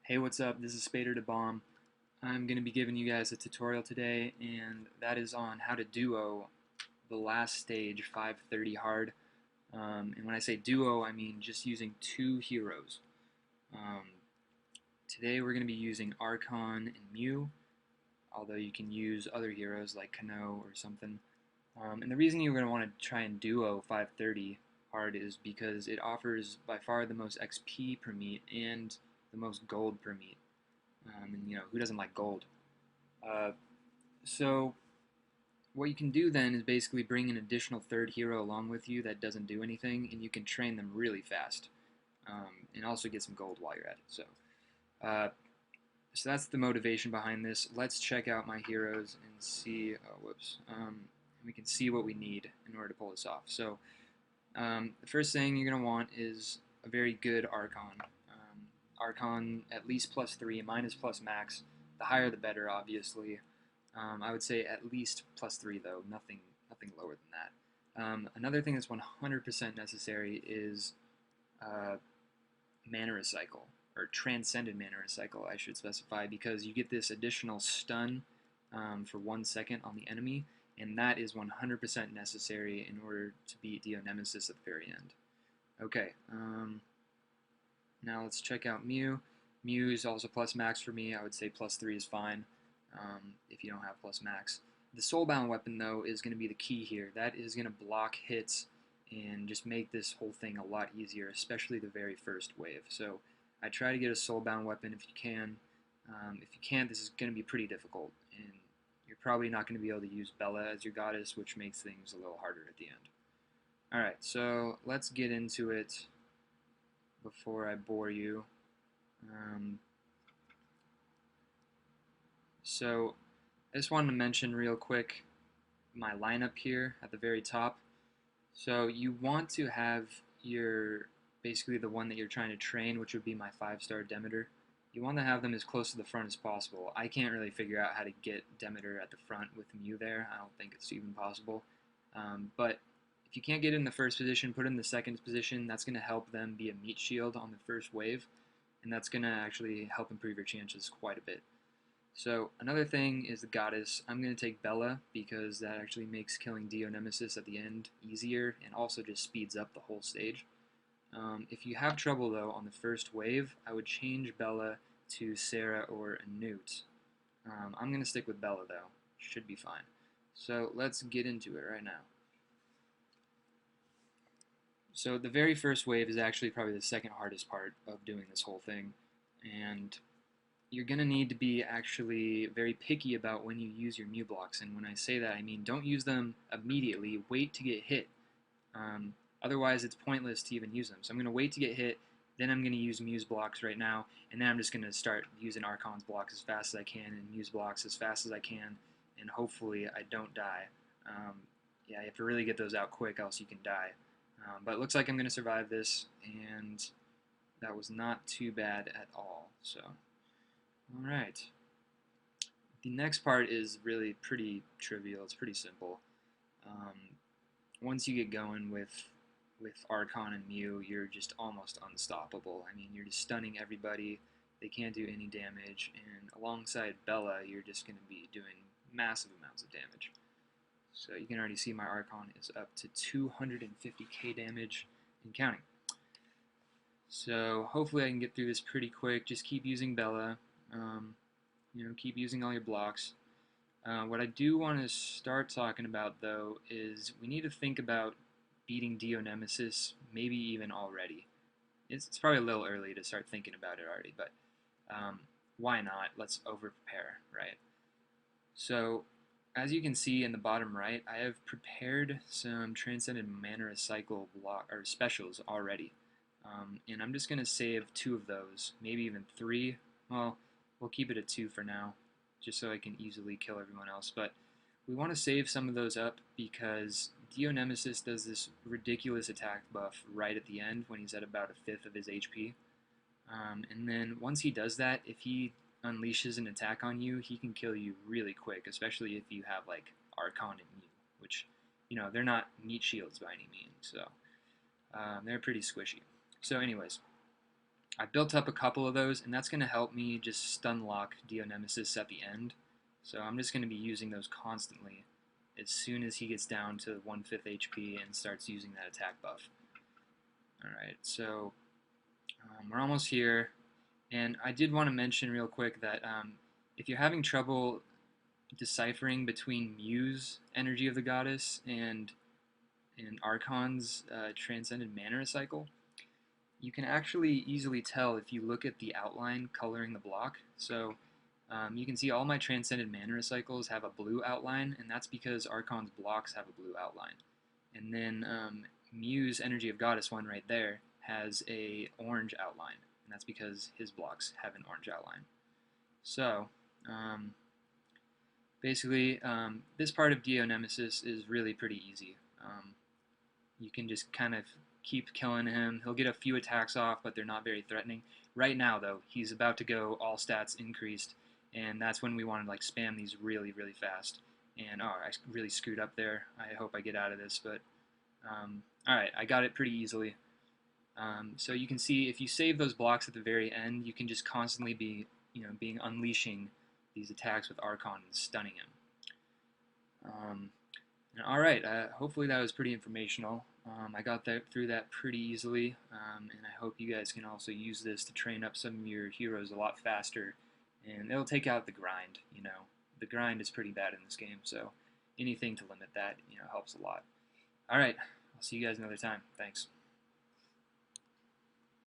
Hey, what's up? This is spaderdabomb. I'm going to be giving you guys a tutorial today, and that is on how to duo the last stage 530 hard. And when I say duo, I mean just using two heroes. Um, Today we're going to be using Archon and Mew, although you can use other heroes like Kano or something. And the reason you're going to want to try and duo 530 hard is because it offers by far the most XP per meet and the most gold per meet. And who doesn't like gold? Uh, so what you can do then is basically bring an additional third hero along with you that doesn't do anything, and you can train them really fast, and also get some gold while you're at it. Uh, so that's the motivation behind this. Let's check out my heroes and see. Oh, whoops. We can see what we need in order to pull this off. So the first thing you're going to want is a very good Archon. Archon at least +3, mine is plus max. The higher the better, obviously. I would say at least +3 though, nothing lower than that. Another thing that's 100% necessary is mana recycle, or transcended mana recycle, I should specify, because you get this additional stun for 1 second on the enemy, and that is 100% necessary in order to beat Dio Nemesis at the very end. Okay, now let's check out Mew. Mew is also plus max for me. I would say +3 is fine if you don't have plus max. The soulbound weapon, though, is going to be the key here. That is going to block hits and just make this whole thing a lot easier, especially the very first wave. So I try to get a soulbound weapon if you can. If you can't, this is going to be pretty difficult, and you're probably not going to be able to use Bella as your goddess, which makes things a little harder at the end. Alright, so let's get into it before I bore you. So I just wanted to mention real quick my lineup here at the very top. So you want to have your, basically the one that you're trying to train, which would be my 5-star Demeter. You want to have them as close to the front as possible. I can't really figure out how to get Demeter at the front with Mew there. I don't think it's even possible. But if you can't get in the first position, put it in the second position. That's going to help them be a meat shield on the first wave, and that's going to actually help improve your chances quite a bit. So another thing is the goddess. I'm going to take Bella because that actually makes killing Dio Nemesis at the end easier and also just speeds up the whole stage. If you have trouble though on the first wave, I would change Bella to Sarah or a Newt. I'm going to stick with Bella though. Should be fine. So let's get into it right now. So the very first wave is actually probably the second hardest part of doing this whole thing, and you're going to need to be actually very picky about when you use your Mew blocks. And when I say that, I mean don't use them immediately. Wait to get hit. Otherwise, it's pointless to even use them. So I'm going to wait to get hit, then I'm going to use Mew's blocks right now, and then I'm just going to start using Archon's blocks as fast as I can and Mew's blocks as fast as I can, and hopefully I don't die. Yeah, you have to really get those out quick, else you can die. But it looks like I'm going to survive this, and that was not too bad at all. So. Alright, the next part is really pretty trivial, it's pretty simple. Once you get going with Archon and Mew, you're just almost unstoppable. I mean, you're just stunning everybody, they can't do any damage, and alongside Bella, you're just going to be doing massive amounts of damage. So you can already see my Archon is up to 250k damage and counting. So hopefully I can get through this pretty quick, just keep using Bella. Keep using all your blocks. What I do want to start talking about, though, is we need to think about beating Dio Nemesis, maybe even already. It's probably a little early to start thinking about it already, but why not? Let's over-prepare, right? So, as you can see in the bottom right, I have prepared some Transcended Mana Recycle block or specials already, and I'm just going to save 2 of those, maybe even 3. Well, we'll keep it at 2 for now, just so I can easily kill everyone else. But we want to save some of those up because Dio Nemesis does this ridiculous attack buff right at the end when he's at about 1/5 of his HP. And then once he does that, if he unleashes an attack on you, he can kill you really quick, especially if you have like Archon and Mew, which, they're not meat shields by any means, so they're pretty squishy. So anyways, I built up a couple of those, and that's going to help me just stun lock Dio Nemesis at the end. So I'm just going to be using those constantly as soon as he gets down to 1/5 HP and starts using that attack buff. Alright, so we're almost here, and I did want to mention real quick that if you're having trouble deciphering between Muse, Energy of the Goddess, and Archon's Transcended Mana Recycle, you can actually easily tell if you look at the outline coloring the block. So you can see all my Transcended Mana Recycles have a blue outline, and that's because Archon's blocks have a blue outline. And then Muse Energy of Goddess one right there has a orange outline, and that's because his blocks have an orange outline. So basically, this part of Dio Nemesis is really pretty easy. You can just kind of keep killing him. He'll get a few attacks off, but they're not very threatening. Right now, though, he's about to go all stats increased, and that's when we want to like spam these really, really fast. And oh, I really screwed up there. I hope I get out of this, but all right, I got it pretty easily. So you can see if you save those blocks at the very end, you can just constantly be, being unleashing these attacks with Archon and stunning him. All right, hopefully that was pretty informational. I got through that pretty easily, and I hope you guys can also use this to train up some of your heroes a lot faster, and it'll take out the grind. The grind is pretty bad in this game, so anything to limit that, helps a lot. All right, I'll see you guys another time. Thanks.